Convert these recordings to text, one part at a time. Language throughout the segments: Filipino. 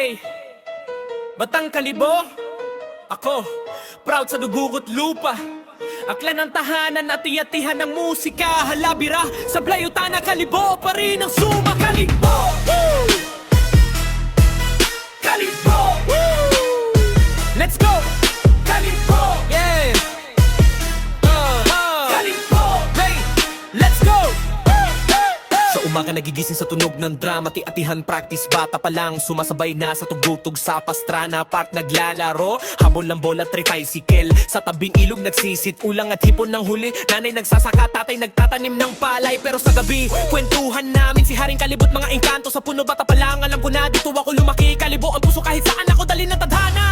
Hey, Batang Kalibo, ako, proud sa dugugot lupa. Aklan ng tahanan at iyatihan ng musika. Halabira, sablay utana, Kalibo pa rin ang suma. Kalibo, woo! Kalibo, woo! Let's go! Kalibo, yeah! Kalibo, hey! Let's go! Sa umaga nagigising sa tunog ng drama, ti-atihan practice, bata pa lang sumasabay na sa tugtog sa pastrana. Park naglalaro, habol ng bola, tricycle. Sa tabing ilog nagsisit, ulang at hipon ng huli. Nanay nagsasaka, tatay nagtatanim ng palay. Pero sa gabi, kwentuhan namin si Haring Kalibot. Mga engkanto sa puno, bata pa lang alam ko na dito ako lumaki. Kalibo ang puso kahit saan ako dali ng tadhana.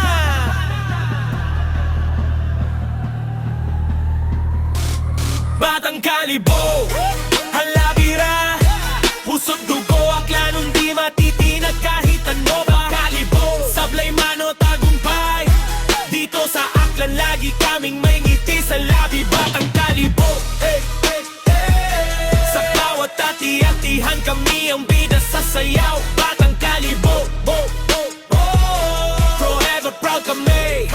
Batang Kalibo, halabira, puso't dugo, aklanong di matitinag kahit ano pa. Kalibo, sablay mano tagumpay, dito sa Aklan lagi kaming may ngiti sa labi. Batang Kalibo, hey, hey, hey. Sa bawat ati-atihan kami ang bida sa sayaw. Batang Kalibo, bo, bo, bo. Forever proud kami,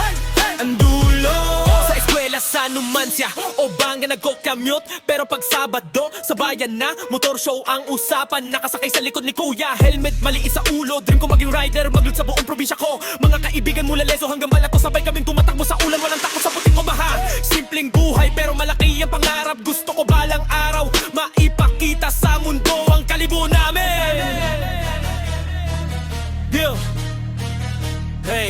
ang dulo. Sa eskwela sa Numancia o Banga nagko-commute, pero pag Sabado sa bayan na, motor show ang usapan. Nakasakay sa likod ni Kuya, helmet maliit sa ulo. Dream ko maging rider, maglut sa buong probinsya ko. Mga kaibigan mula Leso hanggang Balato, sabay kaming tumatakbo sa ulan. Walang takot sa puting o baha. Simpleng buhay pero malaki ang pangarap. Gusto ko balang araw maipakita sa mundo ang Kalibo namin. Deal. Hey,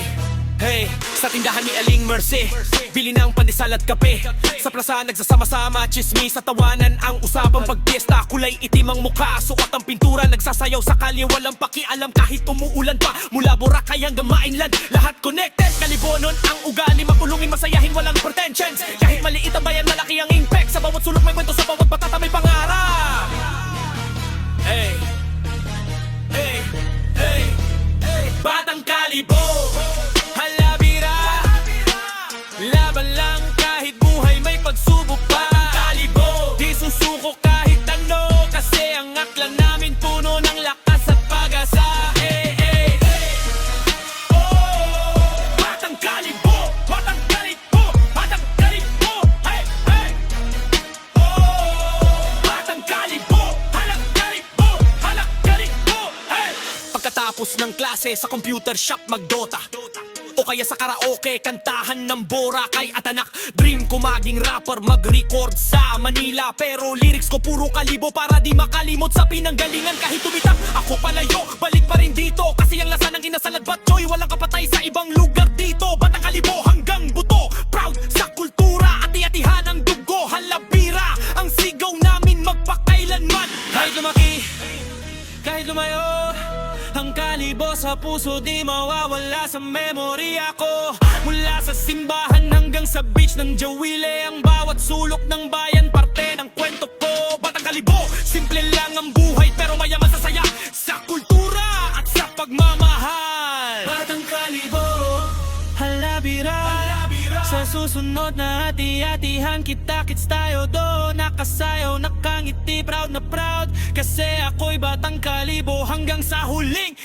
hey, sa tindahan ni Aling Mercy, bili ng pandesal at kape. Sa plaza nagsasama-sama, chismis sa tawanan ang usapang pagpiesta. Kulay itim ang mukha, sukat ang pintura. Nagsasayaw sa kalye, walang pakialam kahit umuulan pa. Mula Boracay hanggang Mainland, lahat connected. Kalibo nun ang ugali, makulungin, masayahin, walang pretensions. Kahit maliit ang bayan, malaki ang impact. Sa bawat sulok may kwento, sa bawat batata may pangarap. Hey, hey, hey, hey. Batang Kalibo, halabira, laban lang kahit buhay may pagsubok pa. Kalibo, di susuko kahit ano, kasi ang aklan namin puno ng lakas at pag-asa. Eh, eh, eh. Oh, Batang Kalibo, Batang Kalibo, Batang Kalibo, hey, hey. Oh, Batang Kalibo, Halang Kalibo, Halang Kalibo, hey. Pagkatapos ng klase sa computer shop magdota, o kaya sa karaoke, kantahan ng Boracay at anak. Dream ko maging rapper, mag-record sa Manila. Pero lyrics ko puro Kalibo para di makalimot sa pinanggalingan. Kahit tumitang ako palayo, balik pa rin dito. Kasi ang lasa ng inasal at batchoy, walang kapatay sa ibang lugar dito. Batang Kalibo hanggang buto, proud sa kultura. Ati-atihan ang dugo, halabira, ang sigaw namin magpakailanman. Kahit lumaki, kahit lumayo, ang Kalibo sa puso di mawawala sa memorya ko. Mula sa simbahan hanggang sa beach ng Jawile, ang bawat sulok ng bayan parte ng kwento ko. Batang Kalibo, simple lang ang buhay pero mayaman sa saya, sa kultura at sa pagmamahal. Batang Kalibo, halabira, sa susunod na hati-hatihan kita-kits tayo doon. Nakasayaw, nakangiti, proud na proud, kasi ako'y Batang Kalibo hanggang sa huling